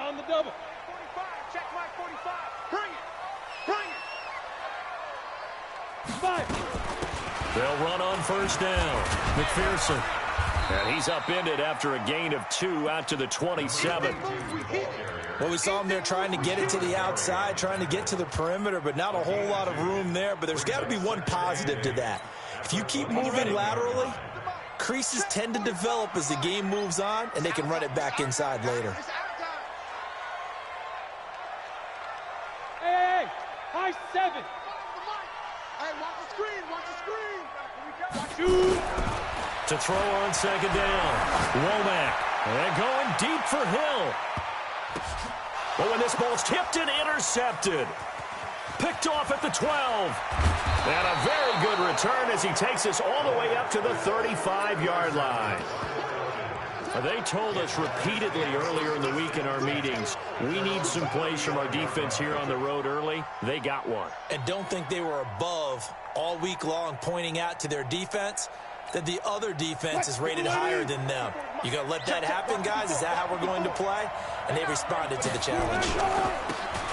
on the double. 45, check my 45. Bring it. Fire. They'll run on first down. McPherson. And he's upended after a gain of 2 out to the 27. Well, we saw him there trying to get it to the outside, trying to get to the perimeter, but not a whole lot of room there. But there's got to be one positive to that. If you keep moving laterally, creases tend to develop as the game moves on, and they can run it back inside later. Hey, high 7. Hey, watch the screen, watch the screen. Shoot. To throw on second down. Womack. And going deep for Hill. But when this ball's tipped and intercepted. Picked off at the 12. And a very good return as he takes us all the way up to the 35-yard line. They told us repeatedly earlier in the week in our meetings, we need some plays from our defense here on the road early. They got one. And don't think they were above all week long pointing out to their defense that the other defense is rated higher than them. You going to let that happen, guys? Is that how we're going to play? And they responded to the challenge.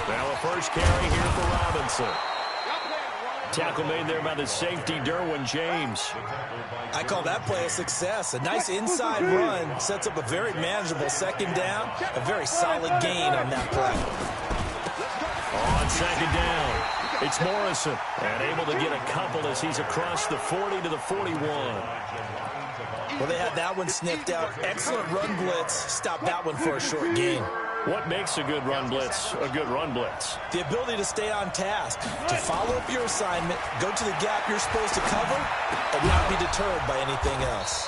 Now a first carry here for Robinson. Tackle made there by the safety, Derwin James. I call that play a success. A nice inside run sets up a very manageable second down. A very solid gain on that play. On second down, it's Morrison. And able to get a couple as he's across the 40 to the 41. Well, they had that one sniffed out. Excellent run blitz. Stop that one for a short gain. What makes a good run blitz a good run blitz? The ability to stay on task, to follow up your assignment, go to the gap you're supposed to cover, and not be deterred by anything else.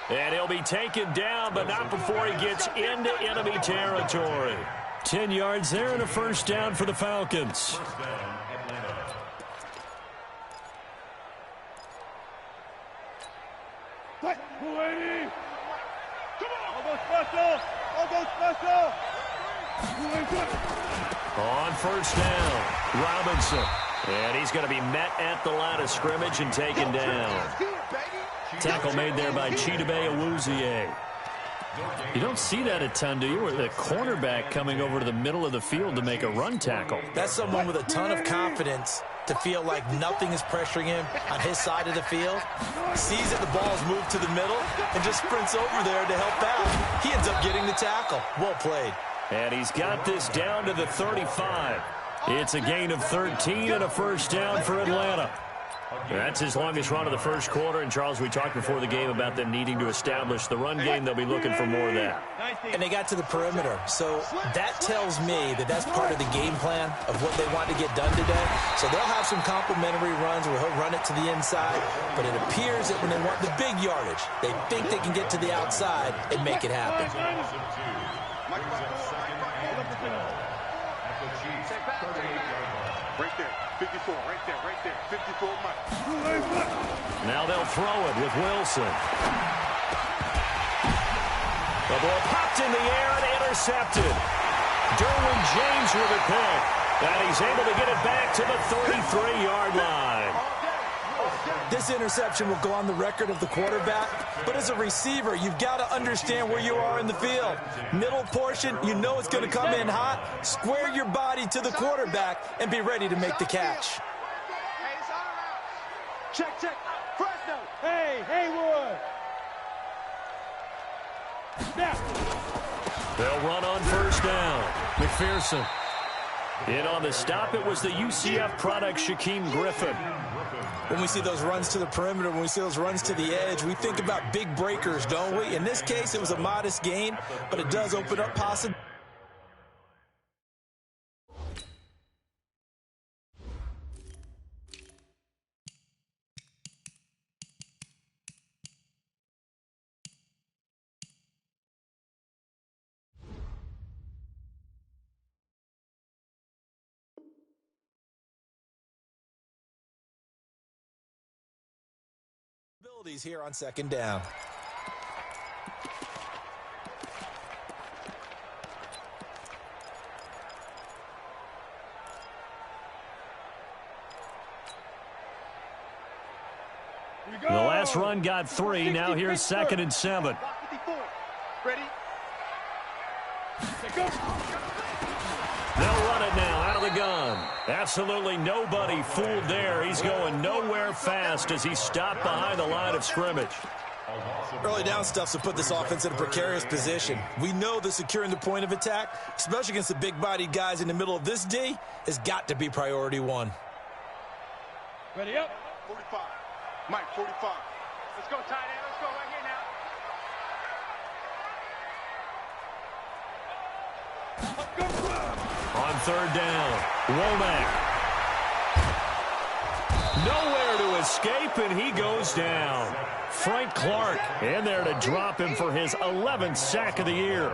And he'll be taken down, but not before he gets into enemy territory. 10 yards there and a first down for the Falcons. On first down, Robinson. And he's going to be met at the line of scrimmage and taken down. Tackle made there by Chidobe Awuzie. You don't see that a ton, do you? Where the cornerback coming over to the middle of the field to make a run tackle. That's someone with a ton of confidence to feel like nothing is pressuring him on his side of the field. Sees that the ball's moved to the middle and just sprints over there to help out. He ends up getting the tackle. Well played. And he's got this down to the 35. It's a gain of 13 and a first down for Atlanta. That's his longest run of the first quarter. And, Charles, we talked before the game about them needing to establish the run game. They'll be looking for more of that. And they got to the perimeter. So that tells me that that's part of the game plan of what they want to get done today. So they'll have some complimentary runs where he'll run it to the inside. But it appears that when they want the big yardage, they think they can get to the outside and make it happen. Right there, 54, right there, 54 Mike. Now they'll throw it with Wilson. The ball popped in the air and intercepted. Derwin James with a pick. And he's able to get it back to the 33-yard line. This interception will go on the record of the quarterback, but as a receiver, you've got to understand where you are in the field. Middle portion, you know it's going to come in hot. Square your body to the quarterback and be ready to make the catch. Check, Fresno. Hey, Haywood. Snap. They'll run on first down. McPherson. In on the stop, it was the UCF product, Shaquem Griffin. When we see those runs to the perimeter, when we see those runs to the edge, we think about big breakers, don't we? In this case, it was a modest gain, but it does open up possibilities. Here on second down. The last run got 3. Now here's 2nd and 7. Ready? They'll run it now out of the gun. Absolutely nobody fooled there. He's going nowhere fast as he's stopped behind the line of scrimmage. Early down stuffs to put this offense in a precarious position. We know that securing the point of attack, especially against the big-bodied guys in the middle of this D, has got to be priority one. Ready up. 45. Mike, 45. Let's go, tight end. Let's go right here now. On third down, Womack. Nowhere to escape, and he goes down. Frank Clark in there to drop him for his 11th sack of the year.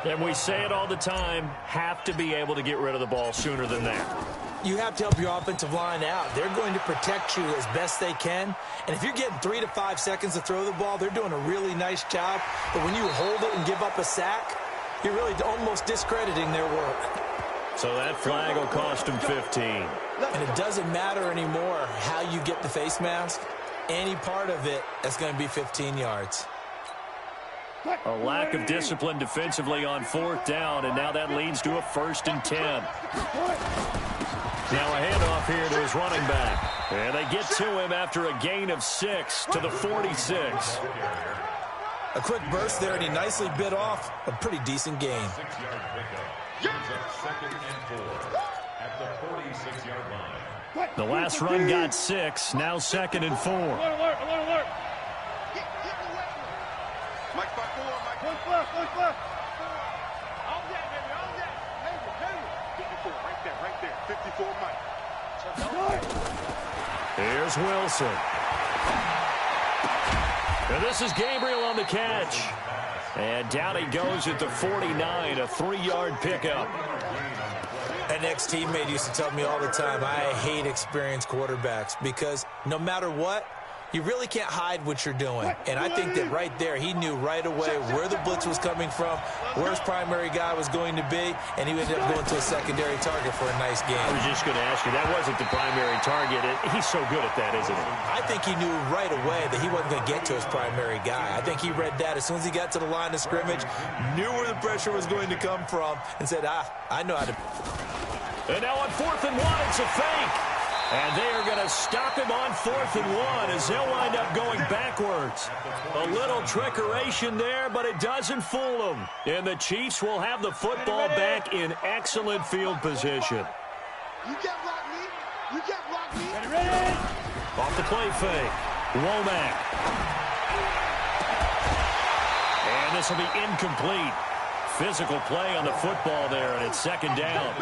And we say it all the time, have to be able to get rid of the ball sooner than that. You have to help your offensive line out. They're going to protect you as best they can. And if you're getting 3 to 5 seconds to throw the ball, they're doing a really nice job. But when you hold it and give up a sack, you're really almost discrediting their work. So that flag will cost him 15. And it doesn't matter anymore how you get the face mask. Any part of it, that's going to be 15 yards. A lack of discipline defensively on fourth down, and now that leads to a 1st and 10. Now a handoff here to his running back. And they get to him after a gain of 6 to the 46. A quick burst there, and he nicely bit off a pretty decent gain. 6-yard pickup. Brings up 2nd and 4 at the 46-yard line. The last run got 6, now 2nd and 4. Alert, alert, alert. Mike, 5-4, Mike. Push left, push left. All day, baby, all day. Hey, 54, right there. 54, Mike. Here's Wilson. And this is Gabriel on the catch. And down he goes at the 49, a 3-yard pickup. An ex-teammate used to tell me all the time, I hate experienced quarterbacks because no matter what, you really can't hide what you're doing. And I think that right there, he knew right away where the blitz was coming from, where his primary guy was going to be, and he ended up going to a secondary target for a nice game. I was just going to ask you, that wasn't the primary target. He's so good at that, isn't he? I think he knew right away that he wasn't going to get to his primary guy. I think he read that as soon as he got to the line of scrimmage, knew where the pressure was going to come from, and said, I know how to... And now on 4th and 1, it's a fake. And they are going to stop him on 4th and 1 as they'll wind up going backwards. A little trickeration there, but it doesn't fool them. And the Chiefs will have the football back in excellent field position. You can't block me. You can't block me. Ready? Off the play fake, Womack. And this will be incomplete. Physical play on the football there, and it's 2nd down.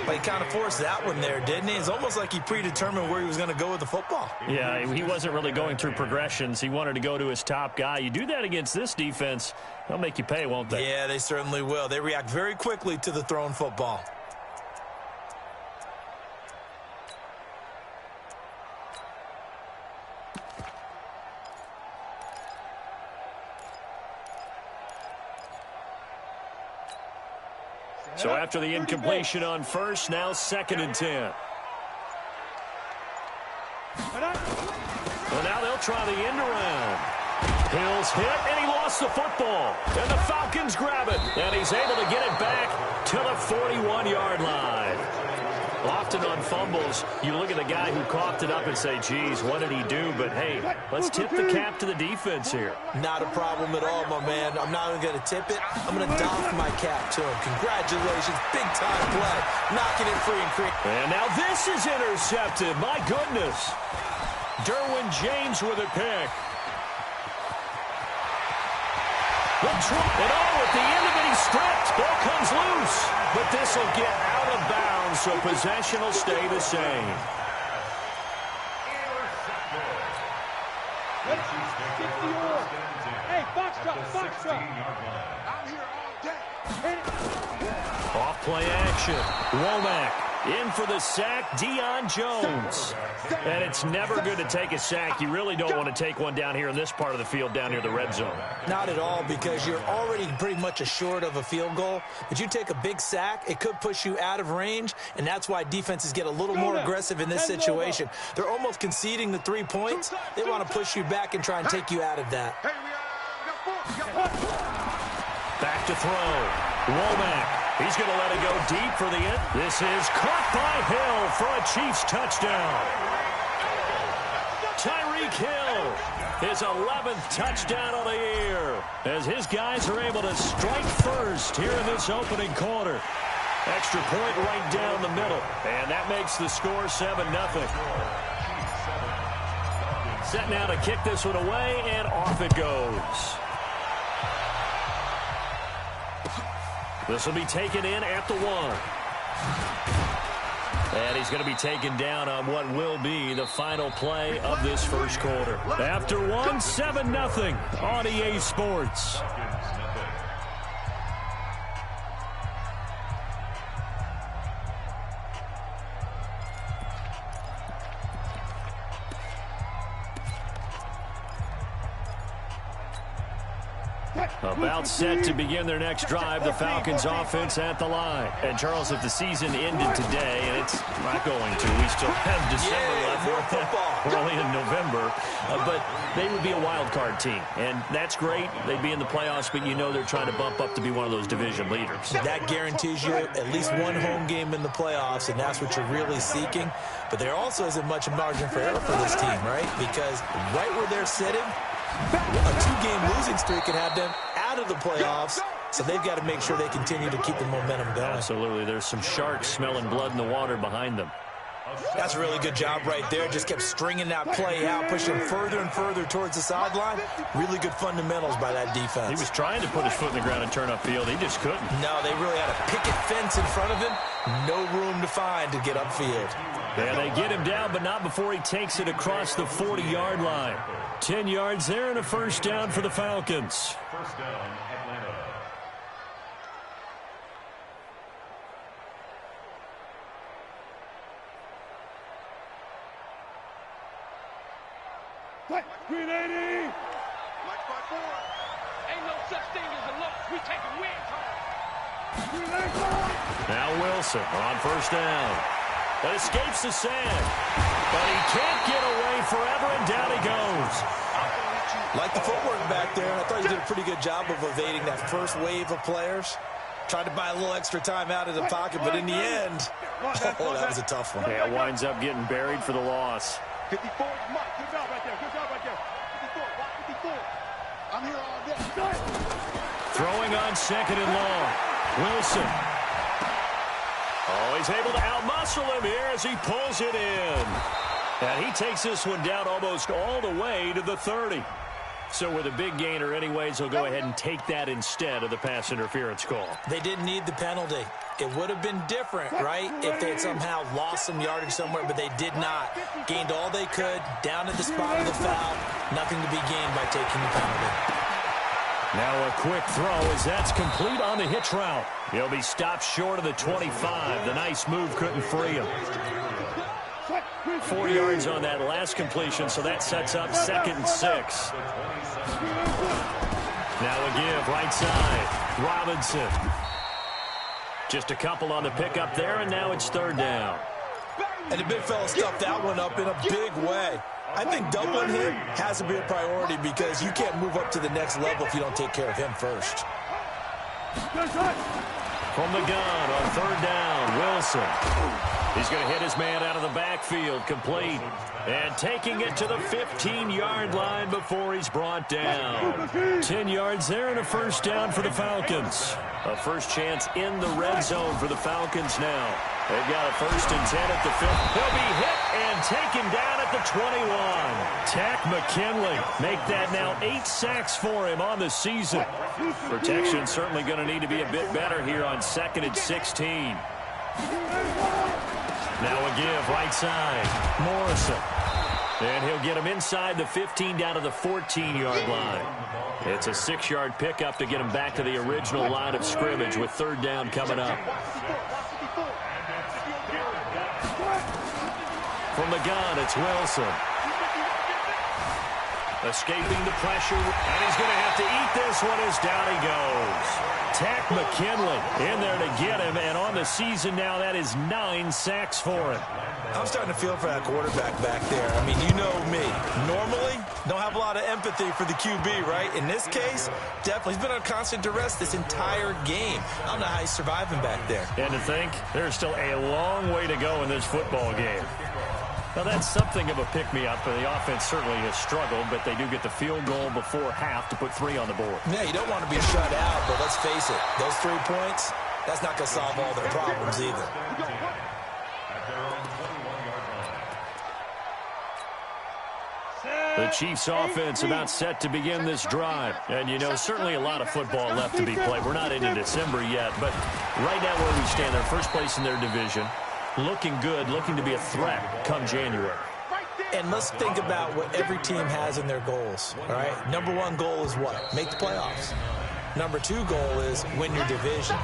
But he kind of forced that one there, didn't he? It's almost like he predetermined where he was going to go with the football. Yeah, he wasn't really going through progressions. He wanted to go to his top guy. You do that against this defense, they'll make you pay, won't they? Yeah, they certainly will. They react very quickly to the thrown football. So after the incompletion on 1st, now 2nd and 10. Well, now they'll try the end around. Hill's hit, and he lost the football. And the Falcons grab it, and he's able to get it back to the 41-yard line. Often on fumbles, you look at the guy who coughed it up and say, geez, what did he do? But, hey, let's tip the cap to the defense here. Not a problem at all, my man. I'm not even going to tip it. I'm going to doff my cap to him. Congratulations. Big-time play. Knocking it free and creating. And now this is intercepted. My goodness. Derwin James with a pick. And at the end of it, he's stripped. Ball comes loose. But this will get out of bounds, so possession will stay the same. Hey, box drop. I'm here all day. Off play action. Womack in for the sack, Deion Jones. And it's never good to take a sack. You really don't want to take one down here in this part of the field, down near the red zone. Not at all, because you're already pretty much assured of a field goal. But you take a big sack, it could push you out of range, and that's why defenses get a little more aggressive in this situation. They're almost conceding the 3 points. They want to push you back and try and take you out of that. Hey, we got 4. Back to throw. Womack. He's going to let it go deep for the end. This is caught by Hill for a Chiefs touchdown. Tyreek Hill, his 11th touchdown of the year, as his guys are able to strike first here in this opening quarter. Extra point right down the middle, and that makes the score 7-0. Set now to kick this one away, and off it goes. This will be taken in at the 1. And he's going to be taken down on what will be the final play of this first quarter. After 1, 7-0 on EA Sports. About set to begin their next drive, the Falcons offense at the line. And Charles, if the season ended today, and it's not going to, we still have December left. We're only in November, but they would be a wild card team, and that's great. They'd be in the playoffs, but you know they're trying to bump up to be one of those division leaders. That guarantees you at least one home game in the playoffs, and that's what you're really seeking. But there also isn't much margin for error for this team, right? Because right where they're sitting, a 2-game losing streak can have them out of the playoffs, so they've got to make sure they continue to keep the momentum going. Absolutely. There's some sharks smelling blood in the water behind them. That's a really good job right there. Just kept stringing that play out, pushing further and further towards the sideline. Really good fundamentals by that defense. He was trying to put his foot in the ground and turn upfield. He just couldn't. No, they really had a picket fence in front of him. No room to find to get upfield. Yeah, they get him down, but not before he takes it across the 40-yard line. 10 yards there and a first down for the Falcons. First down, Atlanta. Green 80. Like by 4. Ain't no such thing as a loss. We taking wins home. Green 80. Now Wilson on first down. That escapes the sand. But he can't get away forever, and down he goes. Like the footwork back there, I thought you did a pretty good job of evading that first wave of players. Tried to buy a little extra time out of the pocket, but in the end, oh, that was a tough one. Yeah, winds up getting buried for the loss. 54, Mike, good job right there. Good job right there. 54, watch 54. I'm here all day. Throwing on second and long. Wilson. Oh, he's able to outmuscle him here as he pulls it in. And he takes this one down almost all the way to the 30. So with a big gainer anyways, he'll go ahead and take that instead of the pass interference call. They didn't need the penalty. It would have been different, right, if they had somehow lost some yardage somewhere, but they did not. Gained all they could, down at the spot of the foul. Nothing to be gained by taking the penalty. Now a quick throw as that's complete on the hitch route. He'll be stopped short of the 25. The nice move couldn't free him. 4 yards on that last completion, so that sets up 2nd and 6. Now a give, right side. Robinson. Just a couple on the pickup there, and now it's 3rd down. And the big fella stuffed that one up in a big way. I think doubling him has to be a priority because you can't move up to the next level if you don't take care of him first. From the gun on 3rd down, Wilson. He's going to hit his man out of the backfield, complete. And taking it to the 15-yard line before he's brought down. 10 yards there and a first down for the Falcons. A first chance in the red zone for the Falcons now. They've got a 1st and 10 at the 5th. He'll be hit and taken down at the 21. Takk McKinley make that now 8 sacks for him on the season. Protection certainly going to need to be a bit better here on 2nd and 16. Now a give, right side. Morrison. And he'll get him inside the 15 down to the 14-yard line. It's a 6-yard pickup to get him back to the original line of scrimmage with 3rd down coming up. From the gun, it's Wilson. Escaping the pressure, and he's going to have to eat this one as down he goes. Takk McKinley in there to get him, and on the season now, that is 9 sacks for him. I'm starting to feel for that quarterback back there. I mean, you know me. Normally, Don't have a lot of empathy for the QB, right? In this case, definitely. He's been on constant duress this entire game. I don't know how he's surviving back there. And to think, there's still a long way to go in this football game. Now, that's something of a pick-me-up. The offense certainly has struggled, but they do get the field goal before half to put 3 on the board. Yeah, you don't want to be shut out, but let's face it, those 3 points, that's not going to solve all their problems either. The Chiefs offense about set to begin this drive. And, you know, certainly a lot of football left to be played. We're not into December yet, but right now where we stand, they're first place in their division. Looking good, looking to be a threat come January. And let's think about what every team has in their goals, all right? Number 1 goal is what? Make the playoffs. Number 2 goal is win your division.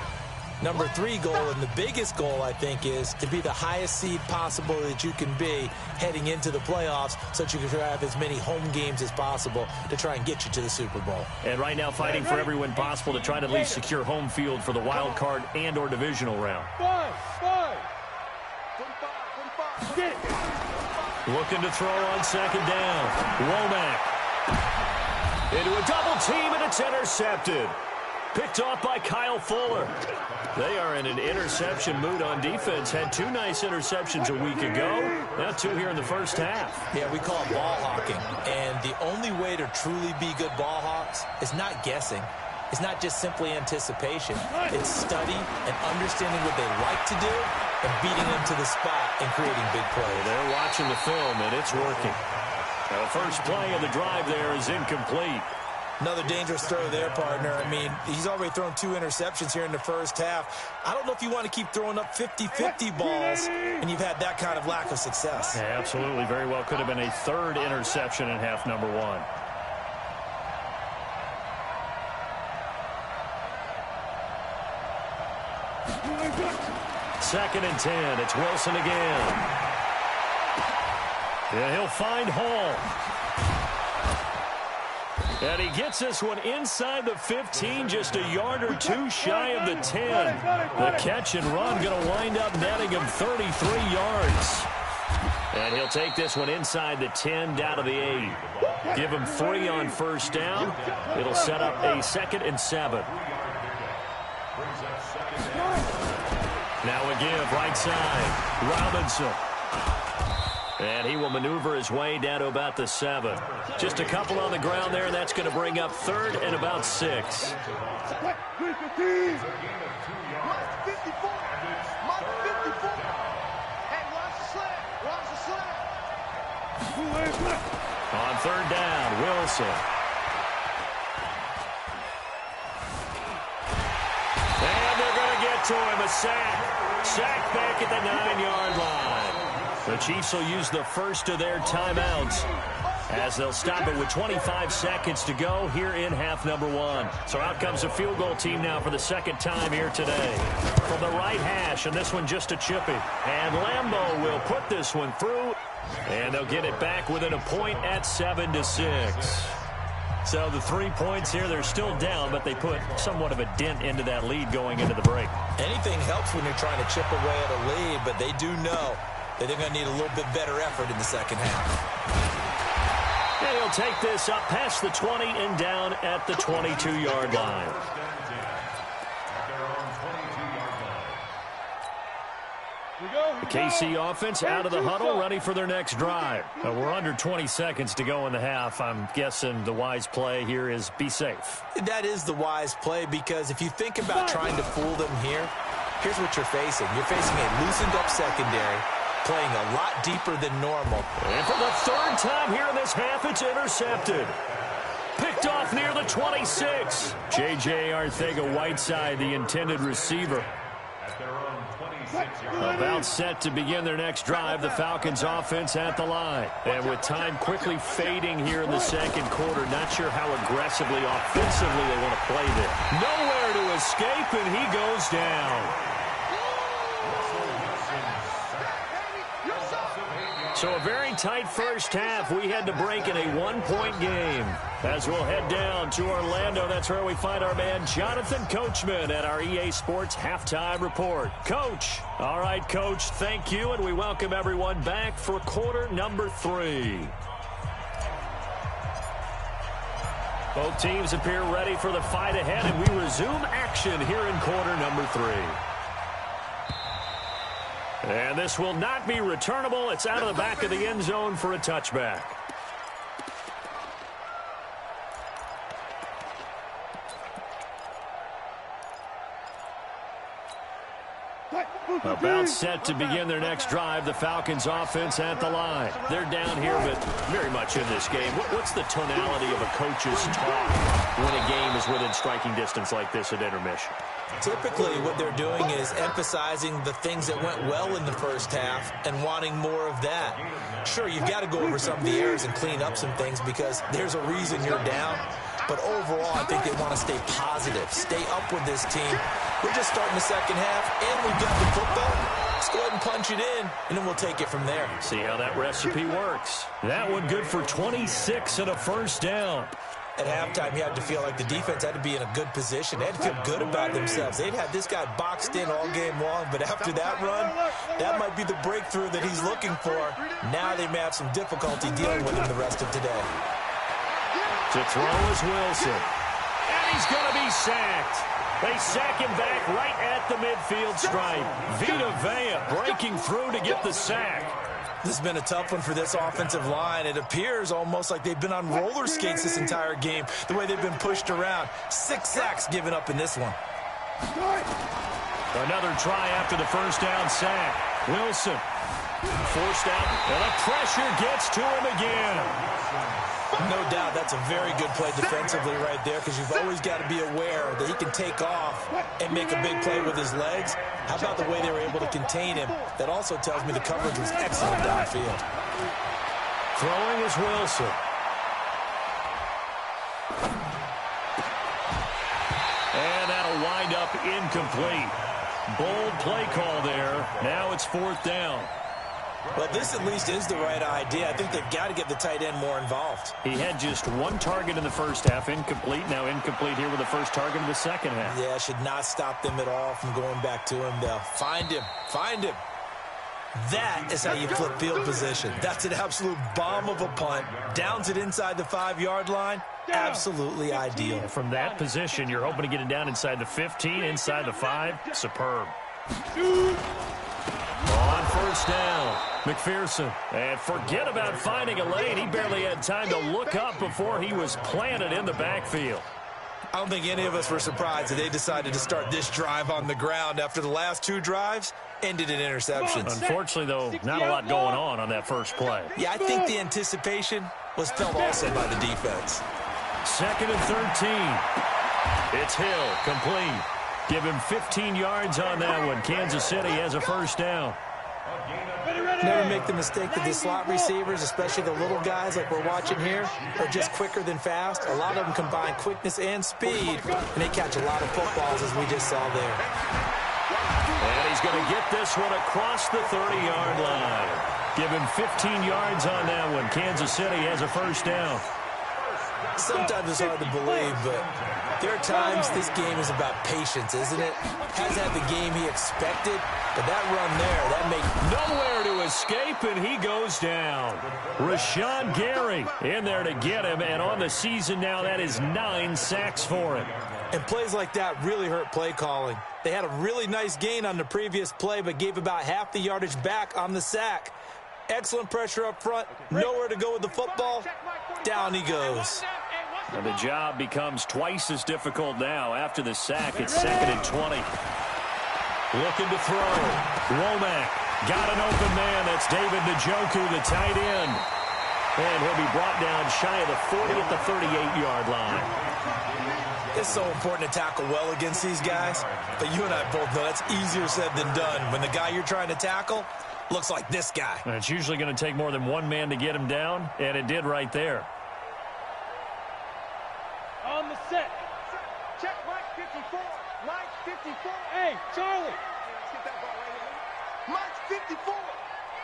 Number 3 goal, and the biggest goal, I think, is to be the highest seed possible that you can be heading into the playoffs so that you can have as many home games as possible to try and get you to the Super Bowl. And right now fighting for every win possible to try to at least secure home field for the wild card and or divisional round. Looking to throw on second down. Womack. Into a double team, and it's intercepted. Picked off by Kyle Fuller. They are in an interception mood on defense. Had 2 nice interceptions a week ago. Now 2 here in the first half. Yeah, we call it ball hawking. And the only way to truly be good ball hawks is not guessing. It's not just simply anticipation. It's study and understanding what they like to do and beating them to the spot and creating big plays. They're watching the film, and it's working. The first play of the drive there is incomplete. Another dangerous throw there, partner. I mean, he's already thrown 2 interceptions here in the first half. I don't know if you want to keep throwing up 50-50 balls, and you've had that kind of lack of success. Yeah, absolutely. Very well could have been a 3rd interception in half number 1. Second and 10. It's Wilson again. Yeah, he'll find Hall. And he gets this one inside the 15, just a yard or 2 shy of the 10. The catch and run going to wind up netting him 33 yards. And he'll take this one inside the 10 down to the 8. Give him 3 on first down. It'll set up a 2nd and 7. Now a give, right side. Robinson. And he will maneuver his way down to about the 7. Just a couple on the ground there, and that's going to bring up 3rd and about 6. On 3rd down, Wilson. And they're going to get to him, a sack. Sack back at the 9-yard line. The Chiefs will use the first of their timeouts as they'll stop it with 25 seconds to go here in half number 1. So out comes a field goal team now for the 2nd time here today. From the right hash, and this one just a chippy. And Lambeau will put this one through, and they'll get it back within a point at 7-6. So the 3 points here, they're still down, but they put somewhat of a dent into that lead going into the break. Anything helps when you're trying to chip away at a lead, but they do know that they're going to need a little bit better effort in the second half. And he'll take this up past the 20 and down at the 22-yard line. The KC offense out of the huddle, ready for their next drive. We're under 20 seconds to go in the half. I'm guessing the wise play here is be safe. That is the wise play, because if you think about trying to fool them here, here's what you're facing. You're facing a loosened-up secondary, playing a lot deeper than normal. And for the 3rd time here in this half, it's intercepted. Picked off near the 26. J.J. Arcega-Whiteside, the intended receiver. About set to begin their next drive, the Falcons offense at the line. And with time quickly fading here in the 2nd quarter, not sure how aggressively, offensively they want to play there. Nowhere to escape, and he goes down. So a very tight first half. We had to break in a 1-point game. As we'll head down to Orlando, that's where we find our man Jonathan Coachman at our EA Sports Halftime Report. Coach. All right, Coach, thank you, and we welcome everyone back for quarter number 3. Both teams appear ready for the fight ahead, and we resume action here in quarter number 3. And this will not be returnable. It's out of the back of the end zone for a touchback. About set to begin their next drive, the Falcons offense at the line. They're down here, but very much in this game. What's the tonality of a coach's talk when a game is within striking distance like this at intermission? Typically, what they're doing is emphasizing the things that went well in the first half and wanting more of that. Sure, you've got to go over some of the errors and clean up some things because there's a reason you're down. But overall, I think they want to stay positive, stay up with this team. We're just starting the second half, and we've got the football. Let's go ahead and punch it in, and then we'll take it from there. See how that recipe works. That one good for 26 and a first down. At halftime, you had to feel like the defense had to be in a good position. They had to feel good about themselves. They'd had this guy boxed in all game long, but after that run, that might be the breakthrough that he's looking for. Now they may have some difficulty dealing with him the rest of today. To throw is Wilson. And he's going to be sacked. They sack him back right at the midfield stripe. Vita Vea breaking through to get the sack. This has been a tough one for this offensive line. It appears almost like they've been on roller skates this entire game, the way they've been pushed around. 6 sacks given up in this one. Another try after the first down sack. Wilson forced out, and the pressure gets to him again. No doubt that's a very good play defensively right there because you've always got to be aware that he can take off and make a big play with his legs. How about the way they were able to contain him? That also tells me the coverage was excellent downfield. Throwing is Wilson. And that'll wind up incomplete. Bold play call there. Now it's 4th down. But this at least is the right idea. I think they've got to get the tight end more involved. He had just 1 target in the first half, incomplete. Now incomplete here with the first target in the second half. Yeah, should not stop them at all from going back to him. They'll find him. Find him. That is how you flip field position. That's an absolute bomb of a punt. Downs it inside the 5-yard line. Absolutely ideal. From that position, you're hoping to get it down inside the 15, inside the 5. Superb. On first down, McPherson. And forget about finding a lane. He barely had time to look up before he was planted in the backfield. I don't think any of us were surprised that they decided to start this drive on the ground after the last 2 drives ended in interceptions. Unfortunately, though, not a lot going on that first play. Yeah, I think the anticipation was felt also by the defense. 2nd and 13. It's Hill, complete. Give him 15 yards on that one. Kansas City has a first down. Never make the mistake that the slot receivers, especially the little guys like we're watching here, are just quicker than fast. A lot of them combine quickness and speed, and they catch a lot of footballs, as we just saw there. And he's going to get this one across the 30-yard line. Give him 15 yards on that one. Kansas City has a first down. Sometimes it's hard to believe, but there are times this game is about patience, isn't it? Hasn't had the game he expected, but that run there, that makes nowhere to escape, and he goes down. Rashawn Gary in there to get him, and on the season now, that is 9 sacks for him. And plays like that really hurt play calling. They had a really nice gain on the previous play, but gave about half the yardage back on the sack. Excellent pressure up front, nowhere to go with the football. Down he goes. And the job becomes twice as difficult now. After the sack, it's 2nd and 20. Looking to throw. Womack got an open man. That's David Njoku, the tight end. And he'll be brought down shy of the 40 at the 38-yard line. It's so important to tackle well against these guys. But you and I both know that's easier said than done. When the guy you're trying to tackle looks like this guy. And it's usually going to take more than one man to get him down, and it did right there. On the set. Check Mike 54. Mike 54. Hey, Charlie. Let's get that ball right here. Mike 54.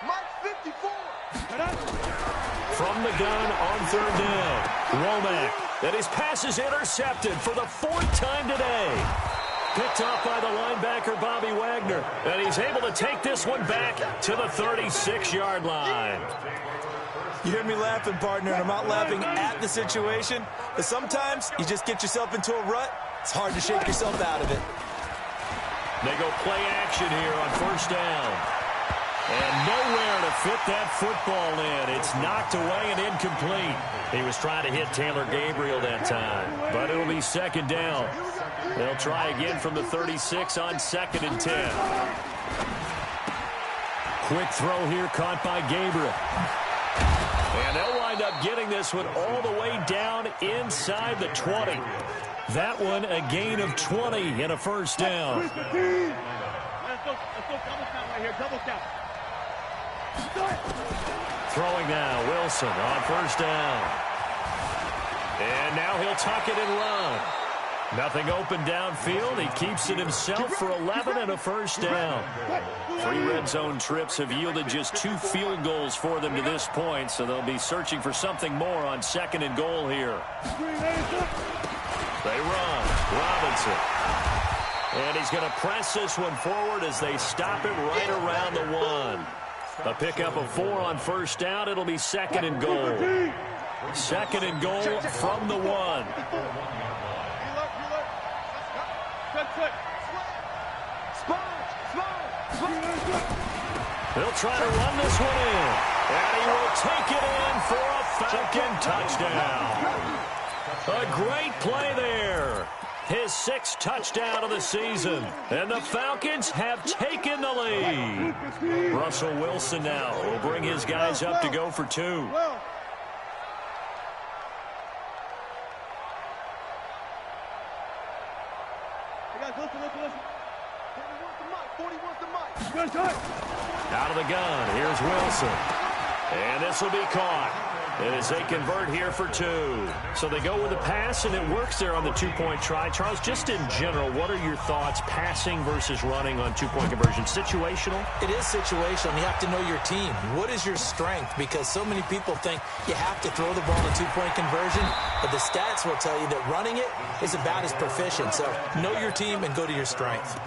Mike 54. From the gun on 3rd down. Womack. And his pass is intercepted for the 4th time today. Picked off by the linebacker, Bobby Wagner. And he's able to take this one back to the 36-yard line. You hear me laughing, partner, and I'm not laughing at the situation, but sometimes you just get yourself into a rut. It's hard to shake yourself out of it. They go play action here on first down. And nowhere to fit that football in. It's knocked away and incomplete. He was trying to hit Taylor Gabriel that time, but it'll be second down. They'll try again from the 36 on 2nd and 10. Quick throw here caught by Gabriel. And they'll wind up getting this one all the way down inside the 20. That one a gain of 20 and a first down. Let's go double count right here, double count. Throwing now, Wilson on first down. And now he'll tuck it and run. Nothing open downfield. He keeps it himself for 11 and a first down. 3 red zone trips have yielded just 2 field goals for them to this point, so they'll be searching for something more on 2nd and goal here. They run. Robinson. And he's going to press this one forward as they stop it right around the 1. A pickup of 4 on first down. It'll be 2nd and goal. 2nd and goal from the 1. They'll try to run this one in. And he will take it in for a Falcon touchdown. A great play there. His 6th touchdown of the season. And the Falcons have taken the lead. Russell Wilson now will bring his guys up to go for 2. Out of the gun, here's Wilson. And this will be caught as they convert here for 2. So they go with a pass, and it works there on the 2-point try. Charles, just in general, what are your thoughts passing versus running on 2-point conversion? Situational? It is situational. You have to know your team. What is your strength? Because so many people think you have to throw the ball in a 2-point conversion, but the stats will tell you that running it is about as proficient. So know your team and go to your strength.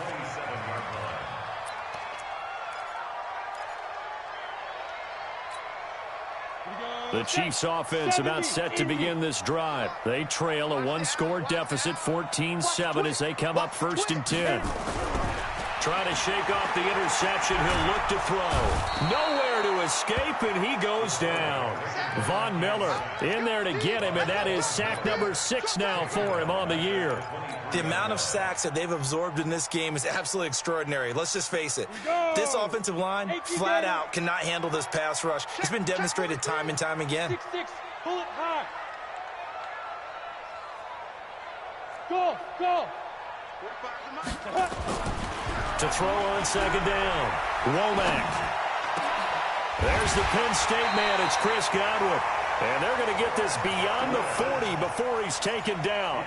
The Chiefs offense about set to begin this drive. They trail a 1-score deficit, 14-7 as they come up 1st and 10. Trying to shake off the interception. He'll look to throw. Nowhere to escape, and he goes down. Von Miller in there to get him, and that is sack number 6 now for him on the year. The amount of sacks that they've absorbed in this game is absolutely extraordinary. Let's just face it. This offensive line, flat out, cannot handle this pass rush. It's been demonstrated time and time again. 6-6, pull it high. Go. To throw on 2nd down. Womack. There's the Penn State man. It's Chris Godwin. And they're going to get this beyond the 40 before he's taken down.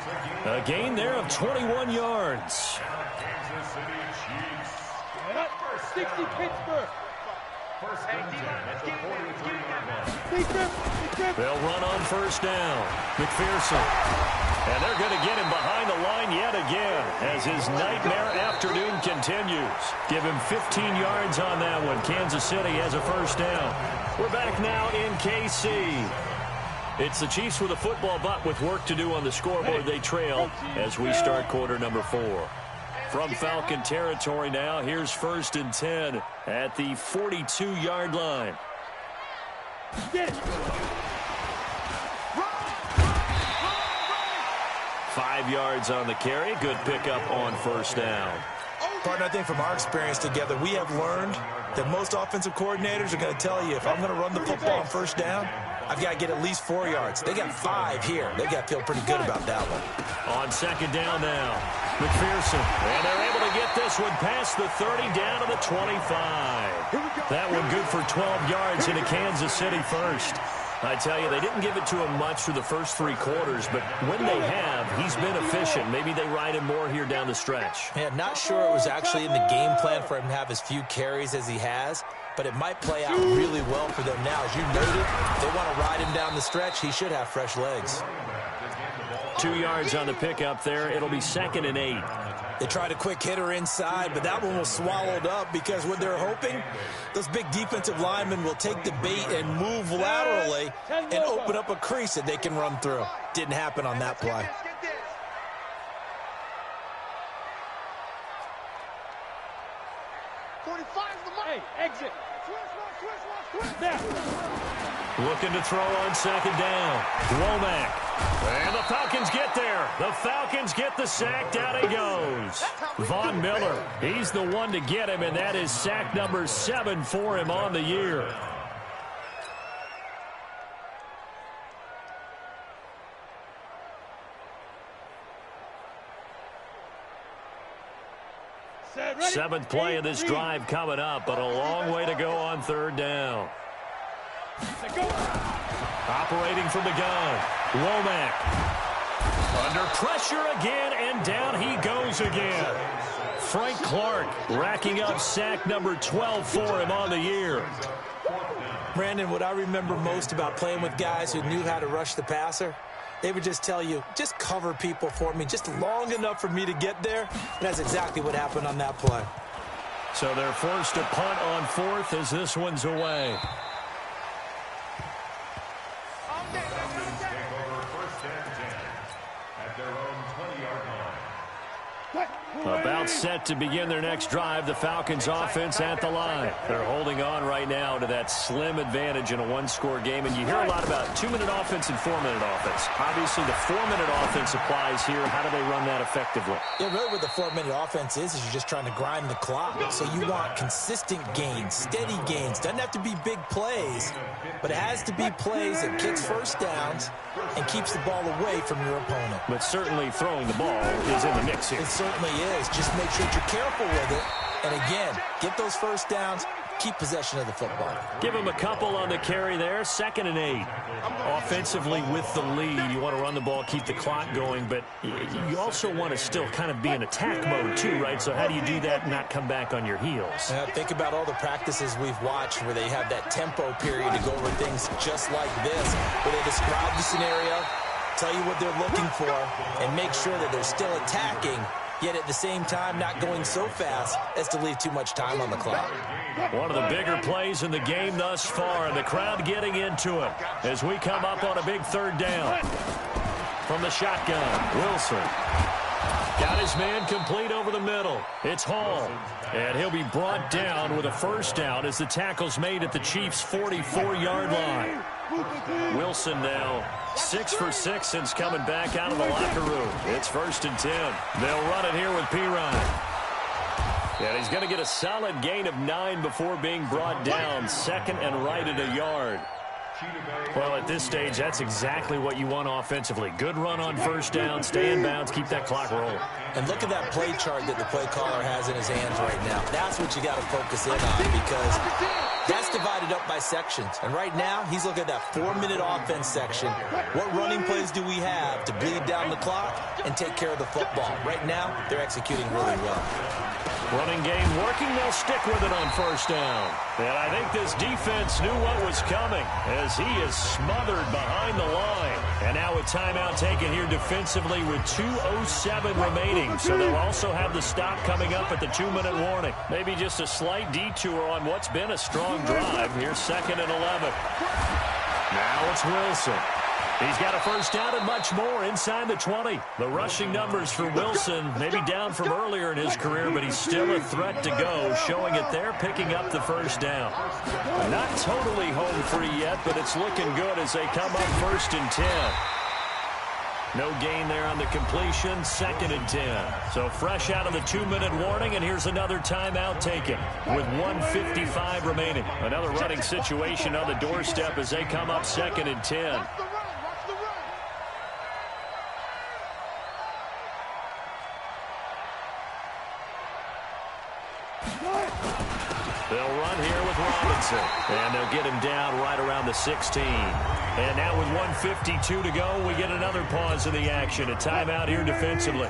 A gain there of 21 yards. 60 Pittsburgh. They'll run on first down. McPherson. And they're going to get him behind the line yet again as his nightmare afternoon continues. Give him 15 yards on that one. Kansas City has a first down. We're back now in KC. It's the Chiefs with a football, but with work to do on the scoreboard. They trail as we start quarter number 4. From Falcon territory now, here's 1st and 10 at the 42-yard line. Get it. 5 yards on the carry. Good pickup on first down. Partner, I think from our experience together, we have learned that most offensive coordinators are going to tell you, if I'm going to run the football on first down, I've got to get at least 4 yards. They got 5 here. They got to feel pretty good about that one. On 2nd down now, McPherson. And they're able to get this one past the 30 down to the 25. That one good for 12 yards into Kansas City first. I tell you, they didn't give it to him much for the first 3 quarters, but when they have, he's been efficient. Maybe they ride him more here down the stretch. Yeah, not sure it was actually in the game plan for him to have as few carries as he has, but it might play out really well for them now. As you noted, if they want to ride him down the stretch, he should have fresh legs. 2 yards on the pickup there. It'll be 2nd and 8. They tried a quick hitter inside, but that one was swallowed up because what they're hoping, those big defensive linemen will take the bait and move laterally and open up a crease that they can run through. Didn't happen on that play. Hey, exit. Looking to throw on 2nd down. Womack. And the Falcons get there. The Falcons get the sack. Down he goes. Von Miller. He's the one to get him, and that is sack number 7 for him on the year. Seventh play of this drive coming up, but a long way to go on 3rd down. Operating from the gun. Womack. Under pressure again, and down he goes again. Frank Clark racking up sack number 12 for him on the year. Brandon, what I remember most about playing with guys who knew how to rush the passer, they would just tell you, just cover people for me, just long enough for me to get there. And that's exactly what happened on that play. So they're forced to punt on 4th as this one's away. About set to begin their next drive, the Falcons offense at the line. They're holding on right now to that slim advantage in a one-score game, and you hear a lot about 2-minute offense and 4-minute offense. Obviously, the 4-minute offense applies here. How do they run that effectively? Yeah, really what the 4-minute offense is you're just trying to grind the clock. So you want consistent gains, steady gains. Doesn't have to be big plays, but it has to be plays that gets first downs and keeps the ball away from your opponent. But certainly throwing the ball is in the mix here. It certainly is. Just make sure that you're careful with it. And again, get those first downs, keep possession of the football. Give him a couple on the carry there. 2nd and 8. Offensively with the lead, you want to run the ball, keep the clock going, but you also want to still kind of be in attack mode too, right? So how do you do that and not come back on your heels? Think about all the practices we've watched where they have that tempo period to go over things just like this, where they describe the scenario, tell you what they're looking for, and make sure that they're still attacking, yet at the same time not going so fast as to leave too much time on the clock. One of the bigger plays in the game thus far, and the crowd getting into it as we come up on a big 3rd down. From the shotgun, Wilson. Got his man complete over the middle. It's Hall. And he'll be brought down with a first down as the tackle's made at the Chiefs' 44-yard line. Wilson now 6 for 6 since coming back out of the locker room. It's 1st and 10. They'll run it here with Pirine. And he's going to get a solid gain of 9 before being brought down. 2nd and right at a yard. Well, at this stage, that's exactly what you want offensively. Good run on first down, stay in bounds, keep that clock rolling. And look at that play chart that the play caller has in his hands right now. That's what you got to focus in on because that's divided up by sections. And right now, he's looking at that 4-minute offense section. What running plays do we have to bleed down the clock and take care of the football? Right now, they're executing really well. Running game working, they'll stick with it on first down. And I think this defense knew what was coming as he is smothered behind the line. And now a timeout taken here defensively with 2:07 remaining. So they'll also have the stop coming up at the 2-minute warning. Maybe just a slight detour on what's been a strong drive. Here's 2nd and 11. Now it's Wilson. He's got a first down and much more inside the 20. The rushing numbers for Wilson maybe down from earlier in his career, but he's still a threat to go, showing it there, picking up the first down. Not totally home free yet, but it's looking good as they come up 1st and 10. No gain there on the completion, 2nd and 10. So fresh out of the 2-minute warning, and here's another timeout taken with 1:55 remaining. Another running situation on the doorstep as they come up 2nd and 10. They'll run here with Robinson, and they'll get him down right around the 16. And now with 1:52 to go, we get another pause in the action. A timeout here defensively.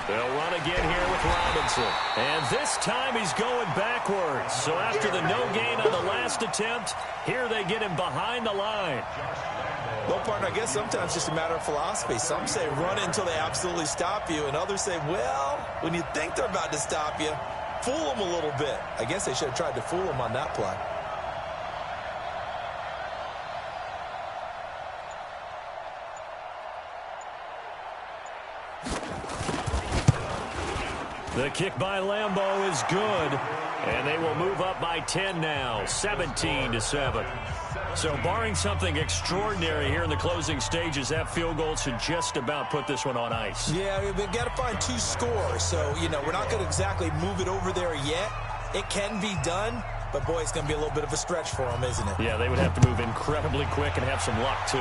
They'll run again here with Robinson. And this time he's going backwards. So after the no gain on the last attempt, here they get him behind the line. Well, partner, I guess sometimes it's just a matter of philosophy. Some say run until they absolutely stop you, and others say, well, when you think they're about to stop you, fool them a little bit. I guess they should have tried to fool them on that play. The kick by Lambeau is good, and they will move up by 10 now, 17-7. So barring something extraordinary here in the closing stages, that field goal should just about put this one on ice. Yeah, we've got to find 2 scores. So, we're not going to exactly move it over there yet. It can be done, but, boy, it's going to be a little bit of a stretch for them, isn't it? Yeah, they would have to move incredibly quick and have some luck, too.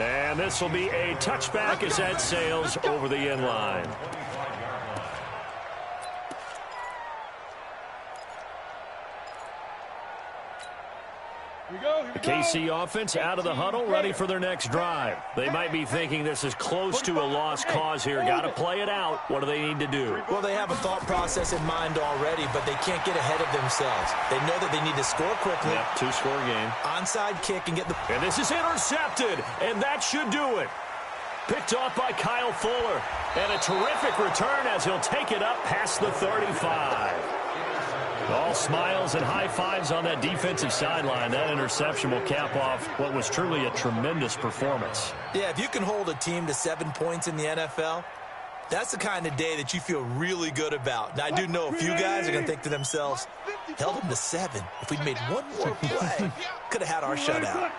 And this will be a touchback as that sails over the end line. The KC offense out of the huddle, ready for their next drive. They might be thinking this is close to a lost cause here. Got to play it out. What do they need to do? Well, they have a thought process in mind already, but they can't get ahead of themselves. They know that they need to score quickly. Yep, 2-score game. Onside kick and get the... And this is intercepted, and that should do it. Picked off by Kyle Fuller. And a terrific return as he'll take it up past the 35. All smiles and high fives on that defensive sideline. That interception will cap off what was truly a tremendous performance. Yeah, if you can hold a team to 7 points in the NFL, that's the kind of day that you feel really good about. Now, I do know a few guys are going to think to themselves, held them to 7. If we'd made one more play, could have had our shutout.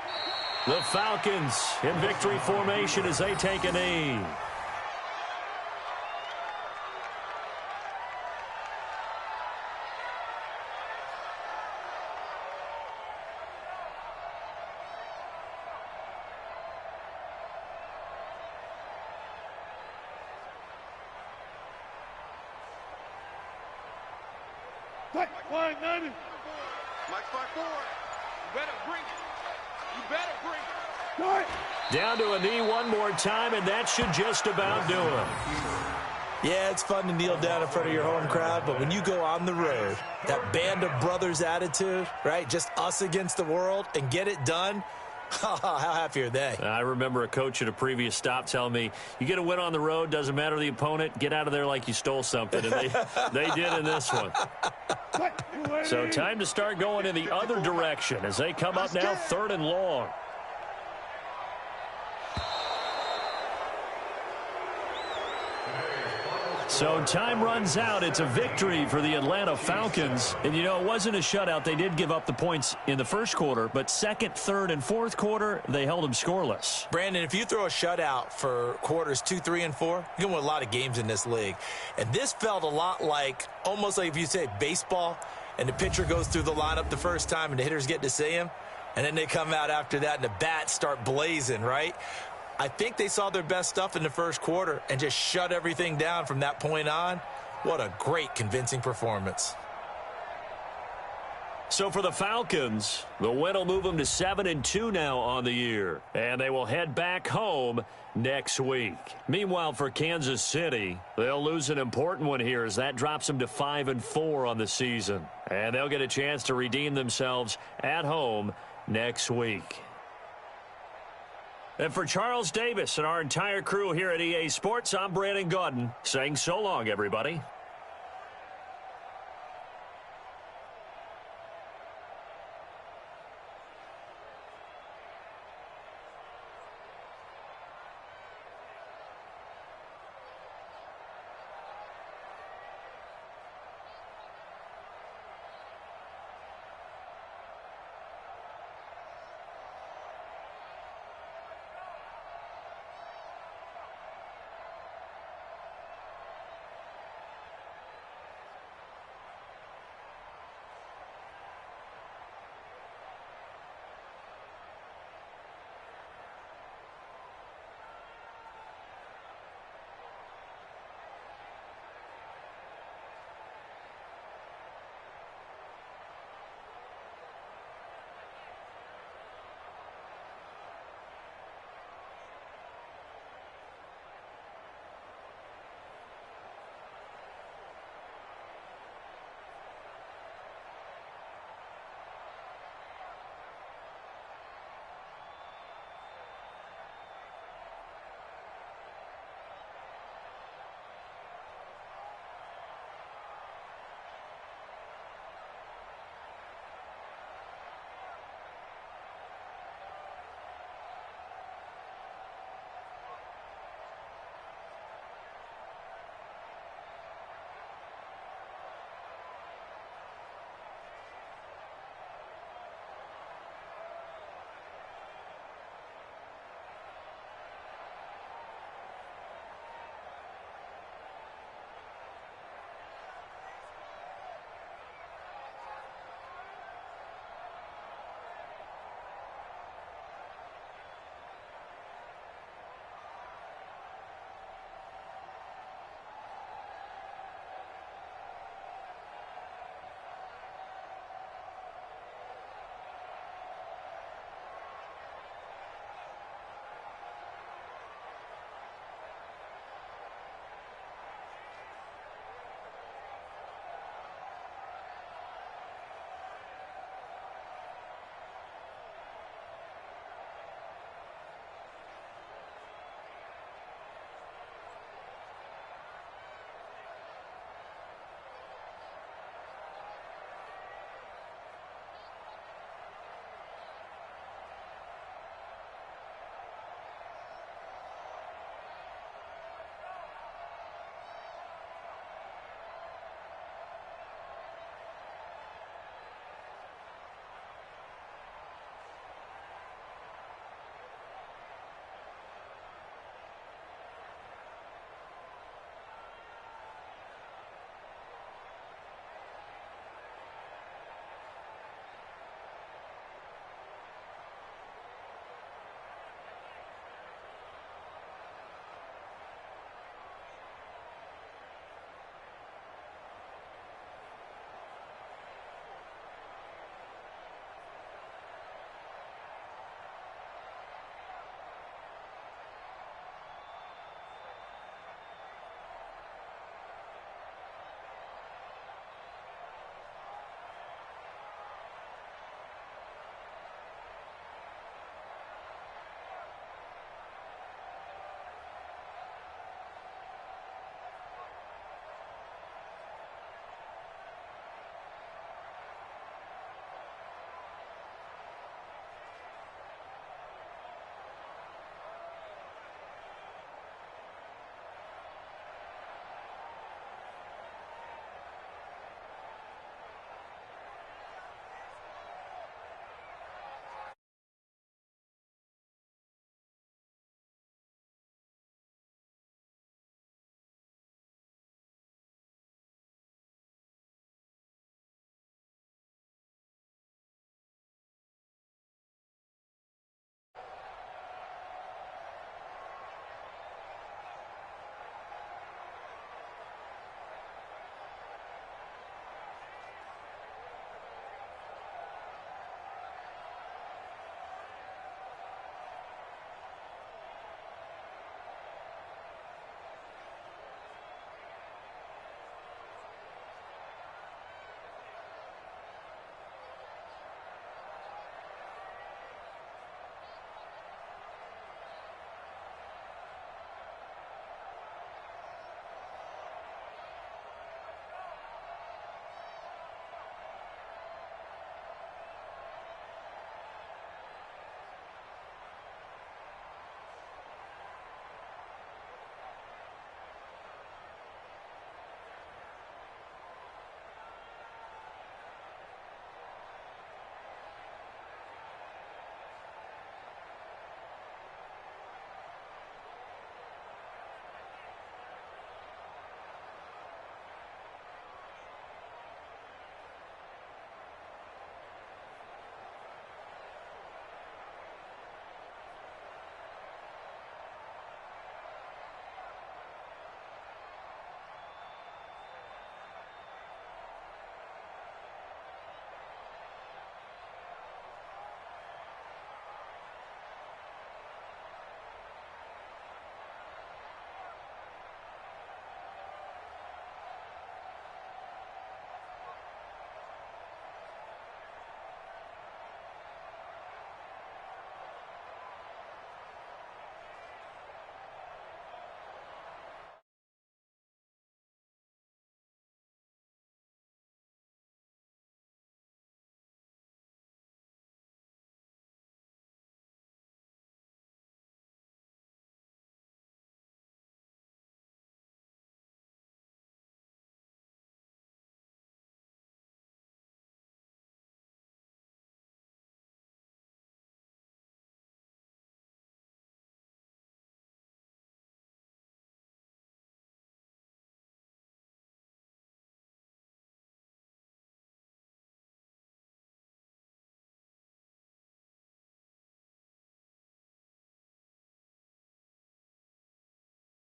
The Falcons in victory formation as they take a knee. Mike 5-4. You better bring it. You better bring it. Down to a knee one more time, and that should just about do it. Yeah, it's fun to kneel down in front of your home crowd, but when you go on the road, that band of brothers attitude, right, just us against the world, and get it done, how happy are they? I remember a coach at a previous stop telling me, you get a win on the road, doesn't matter the opponent, get out of there like you stole something. And they did in this one. So time to start going in the other direction as they come up now 3rd and long. So time runs out. It's a victory for the Atlanta Falcons. And, it wasn't a shutout. They did give up the points in the first quarter, but second, third, and fourth quarter, they held them scoreless. Brandon, if you throw a shutout for quarters 2, 3, and 4, you can win a lot of games in this league. And this felt a lot like, almost like if you say baseball, and the pitcher goes through the lineup the first time and the hitters get to see him, and then they come out after that and the bats start blazing, right? I think they saw their best stuff in the first quarter and just shut everything down from that point on. What a great, convincing performance. So for the Falcons, the win will move them to 7-2 now on the year. And they will head back home next week. Meanwhile, for Kansas City, they'll lose an important one here as that drops them to 5-4 on the season. And they'll get a chance to redeem themselves at home next week. And for Charles Davis and our entire crew here at EA Sports, I'm Brandon Gaudin saying so long, everybody.